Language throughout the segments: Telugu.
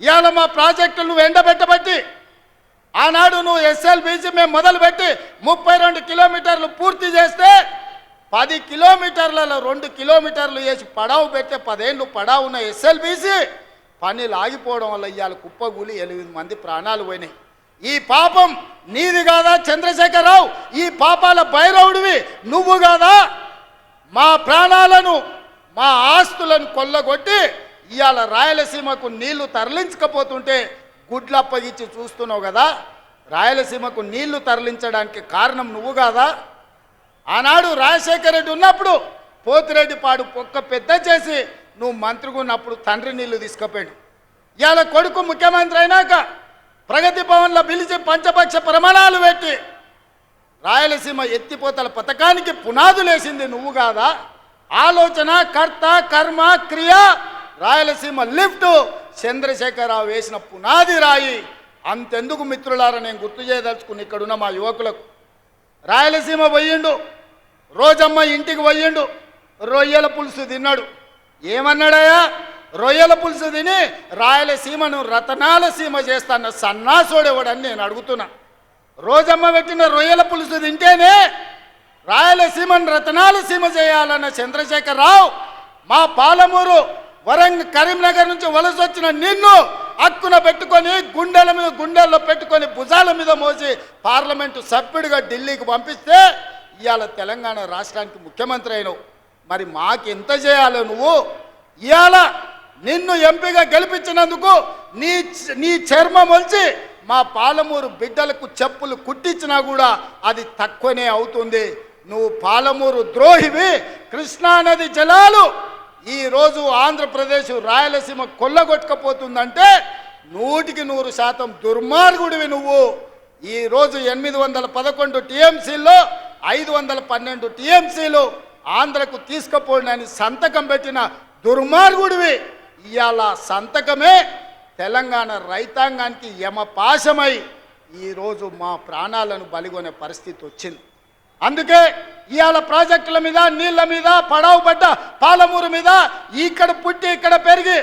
ఇవాళ మా ప్రాజెక్టులు నువ్వు ఎండబెట్టబట్టి ఆనాడు నువ్వు ఎస్ఎల్బీసీ మేము మొదలుపెట్టి 32 కిలోమీటర్లు పూర్తి చేస్తే 10 కిలోమీటర్లలో 2 కిలోమీటర్లు వేసి పడావు పెట్టే 10 ఏళ్ళు పడావు ఉన్న ఎస్ఎల్బీసీ పనులు ఆగిపోవడం వల్ల ఇవాళ కుప్పగూలి 8 మంది ప్రాణాలు పోయినాయి. ఈ పాపం నీది కాదా చంద్రశేఖరరావు? ఈ పాపాల భైరవుడివి నువ్వు కాదా? మా ప్రాణాలను మా ఆస్తులను కొల్లగొట్టి ఇవాళ రాయలసీమకు నీళ్లు తరలించకపోతుంటే గుడ్లు అప్పగించి చూస్తున్నావు కదా. రాయలసీమకు నీళ్లు తరలించడానికి కారణం నువ్వు కాదా? ఆనాడు రాజశేఖర రెడ్డి ఉన్నప్పుడు పోతిరెడ్డిపాడు పొక్క పెద్ద చేసి నువ్వు మంత్రిగా ఉన్నప్పుడు తండ్రి నీళ్లు తీసుకుపోయాడు. ఇవాళ కొడుకు ముఖ్యమంత్రి అయినాక ప్రగతి భవన్లో పిలిచి పంచపక్ష ప్రమాణాలు పెట్టి రాయలసీమ ఎత్తిపోతల పథకానికి పునాదులేసింది నువ్వు కాదా? ఆలోచన కర్త కర్మ క్రియ రాయలసీమ లిఫ్ట్ చంద్రశేఖరరావు వేసిన పునాది రాయి. అంతెందుకు మిత్రులారా, నేను గుర్తు చేయదలుచుకుని ఇక్కడున్న మా యువకులకు, రాయలసీమ పోయిండు, రోజమ్మ ఇంటికి పోయిండు, రొయ్యల పులుసు తిన్నాడు. ఏమన్నాడయ్యా? రొయ్యల పులుసు తిని రాయలసీమను రతనాల సీమ చేస్తాన్న సన్నాసోడేవాడని నేను అడుగుతున్నా. రోజమ్మ పెట్టిన రొయ్యల పులుసు తింటేనే రాయలసీమను రతనాల సీమ చేయాలన్న చంద్రశేఖరరావు మా పాలమూరు కరీంనగర్ నుంచి వలస వచ్చిన నిన్ను హక్కున పెట్టుకొని గుండెల్లో పెట్టుకొని భుజాల మీద మోసి పార్లమెంటు సభ్యుడిగా ఢిల్లీకి పంపిస్తే ఇవాళ తెలంగాణ రాష్ట్రానికి ముఖ్యమంత్రి అయినావు. మరి మాకెంత చేయాలో నువ్వు? ఇవాళ నిన్ను ఎంపీగా గెలిపించినందుకు నీ చర్మం వచ్చి మా పాలమూరు బిడ్డలకు చెప్పులు కుట్టించినా కూడా అది తక్కువనే అవుతుంది. నువ్వు పాలమూరు ద్రోహివి. కృష్ణానది జలాలు ఈరోజు ఆంధ్రప్రదేశ్ రాయలసీమ కొల్లగొట్టకపోతుందంటే 100% దుర్మార్గుడివి నువ్వు. ఈరోజు 811 టీఎంసీల్లో 512 టీఎంసీలు ఆంధ్రకు తీసుకుపోయినని సంతకం పెట్టిన దుర్మార్గుడివి. ఇవాళ సంతకమే తెలంగాణ రైతాంగానికి యమపాశమై ఈరోజు మా ప్రాణాలను బలిగొనే పరిస్థితి వచ్చింది. అందుకే ఇవాళ ప్రాజెక్టుల మీద నీళ్ల మీద పడావు పడ్డ పాలమూరు మీద ఇక్కడ పుట్టి ఇక్కడ పెరిగి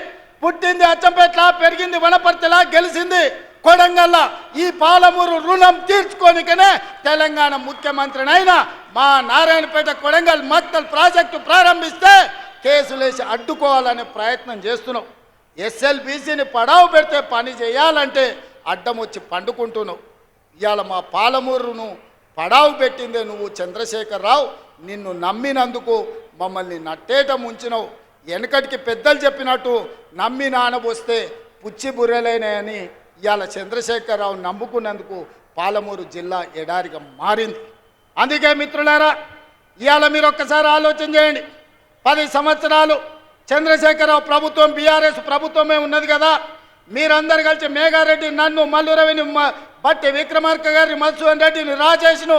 పుట్టింది అచ్చంపేట్ల, పెరిగింది వనపర్తిలా, గెలిచింది కొడంగల్ల. ఈ పాలమూరు రుణం తీర్చుకోనికనే తెలంగాణ ముఖ్యమంత్రినైనా మా నారాయణపేట కొడంగల్ మక్తల్ ప్రాజెక్టు ప్రారంభిస్తే కేసులేసి అడ్డుకోవాలనే ప్రయత్నం చేస్తున్నావు. ఎస్ఎల్బీసీని పడావు పెడితే పని చేయాలంటే అడ్డం వచ్చి పండుకుంటున్నావు. ఇవాళ మా పాలమూరును పడావు పెట్టిందే నువ్వు చంద్రశేఖరరావు. నిన్ను నమ్మినందుకు మమ్మల్ని నట్టేట ముంచినవు. వెనకటికి పెద్దలు చెప్పినట్టు నమ్మి నానబోస్తే పుచ్చి బుర్రెలేనని ఇవాళ చంద్రశేఖరరావు నమ్ముకున్నందుకు పాలమూరు జిల్లా ఎడారిగా మారింది. అందుకే మిత్రులారా, ఇవాళ మీరు ఒక్కసారి ఆలోచన చేయండి. 10 సంవత్సరాలు చంద్రశేఖరరావు ప్రభుత్వం బీఆర్ఎస్ ప్రభుత్వమే ఉన్నది కదా. మీరందరు కలిసి మేఘారెడ్డి, నన్ను, మల్లురవిని, బట్టి విక్రమార్క గారిని, మధుసూదన్ రెడ్డిని, రాజేష్ను,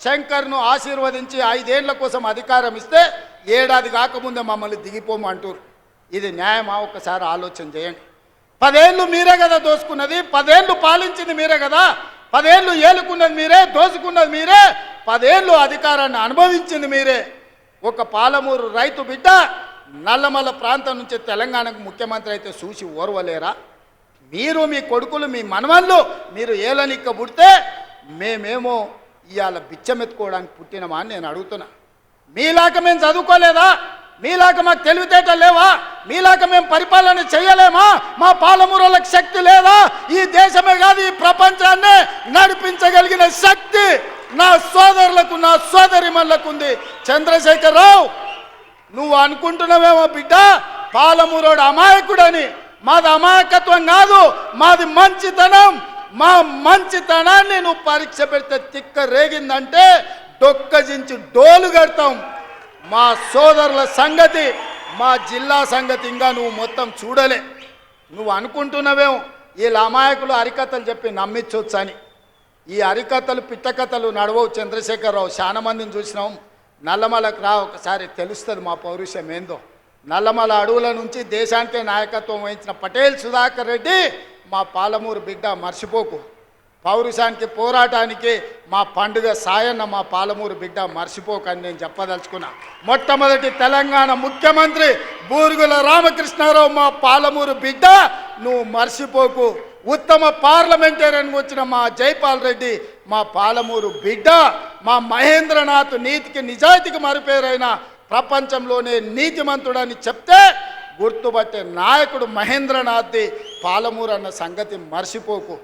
శంకర్ను ఆశీర్వదించి 5 ఏళ్ల కోసం అధికారం ఇస్తే ఏడాది కాకముందే మమ్మల్ని దిగిపోమంటారు. ఇది న్యాయమా? ఒక్కసారి ఆలోచన చేయండి. 10 ఏళ్ళు మీరే కదా దోసుకున్నది, 10 ఏళ్ళు పాలించింది మీరే కదా, 10 ఏళ్ళు ఏలుకున్నది మీరే, దోసుకున్నది మీరే, 10 ఏళ్ళు అధికారాన్ని అనుభవించింది మీరే. ఒక పాలమూరు రైతు బిడ్డ నల్లమల్ల ప్రాంతం నుంచి తెలంగాణకు ముఖ్యమంత్రి అయితే చూసి ఓర్వలేరా? మీరు, మీ కొడుకులు, మీ మనవళ్ళు మీరు ఏలనిక్క పుడితే మేమేమో ఇవాళ బిచ్చమెత్తుకోవడానికి పుట్టినమా అని నేను అడుగుతున్నా. మీలాగా మేము చదువుకోలేదా? మీలాగా మాకు తెలివితేటలు లేవా? మీలాగా మేము పరిపాలన చేయలేమా? మా పాలమూరులకు శక్తి లేదా? ఈ దేశమే కాదు ఈ ప్రపంచాన్ని నడిపించగలిగిన శక్తి నా సోదరులకు, నా సోదరిమణులకు ఉంది. చంద్రశేఖరరావు, నువ్వు అనుకుంటున్నావేమో బిడ్డ పాలమూరోడు అమాయకుడని. మాది అమాయకత్వం కాదు, మాది మంచితనం. మా మంచితనాన్ని నువ్వు పరీక్ష పెడితే తిక్క రేగిందంటే డొక్కజించి డోలు కడతాం. మా సోదరుల సంగతి, మా జిల్లా సంగతి ఇంకా నువ్వు మొత్తం చూడలే. నువ్వు అనుకుంటున్నావేమో వీళ్ళ అమాయకులు అరికథలు చెప్పి నమ్మించవచ్చని. ఈ అరికథలు పిట్టకథలు నడవవు చంద్రశేఖరరావు. చాలా మందిని చూసినాం. నల్లమలకు రా, ఒకసారి తెలుస్తుంది మా పౌరుషం ఏందో. నల్లమల అడవుల నుంచి దేశానికే నాయకత్వం వహించిన పటేల్ సుధాకర్ రెడ్డి మా పాలమూరు బిడ్డ, మర్చిపోకు. పౌరుషానికి పోరాటానికి మా పండుగ సాయన్న మా పాలమూరు బిడ్డ మర్చిపోకని నేను చెప్పదలుచుకున్నా. మొట్టమొదటి తెలంగాణ ముఖ్యమంత్రి బూరుగుల రామకృష్ణారావు మా పాలమూరు బిడ్డ, నువ్వు మర్చిపోకు. ఉత్తమ పార్లమెంటేరియన్ వచ్చిన మా జైపాల్ రెడ్డి మా పాలమూరు బిడ్డ. మా మహేంద్రనాథ్ నీతికి నిజాయితీకి మరుపేరైన ప్రపంచంలోనే నీతిమంతుడని చెప్తే గుర్తుపట్టే నాయకుడు మహేంద్రనాథ్ది పాలమూరు అన్న సంగతి మర్చిపోకు.